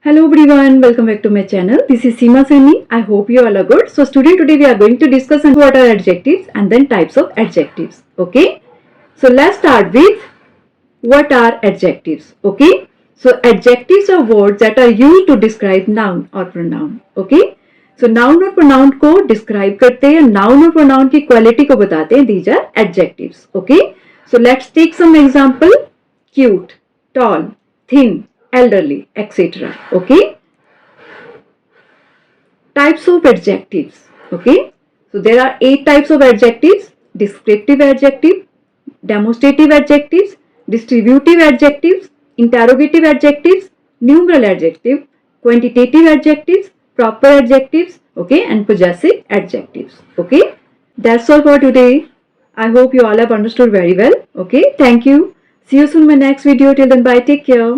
Hello everyone, welcome back to my channel. This is Seema Saini. I hope you all are good. So student, today we are going to discuss on what are adjectives and then types of adjectives. Okay. So let's start with what are adjectives. Okay. So adjectives are words that are used to describe noun or pronoun. Okay. So noun और pronoun को describe करते हैं, noun और pronoun की quality को बताते हैं. These are adjectives. Okay. So let's take some example. Cute, tall, thin, elderly, etc. Okay. Types of adjectives. Okay. So there are 8 types of adjectives: descriptive adjective, demonstrative adjectives, distributive adjectives, interrogative adjectives, numeral adjective, quantitative adjectives, proper adjectives, okay, and possessive adjectives. Okay. That's all for today. I hope you all have understood very well. Okay. Thank you. See you soon in my next video. Till then, bye. Take care.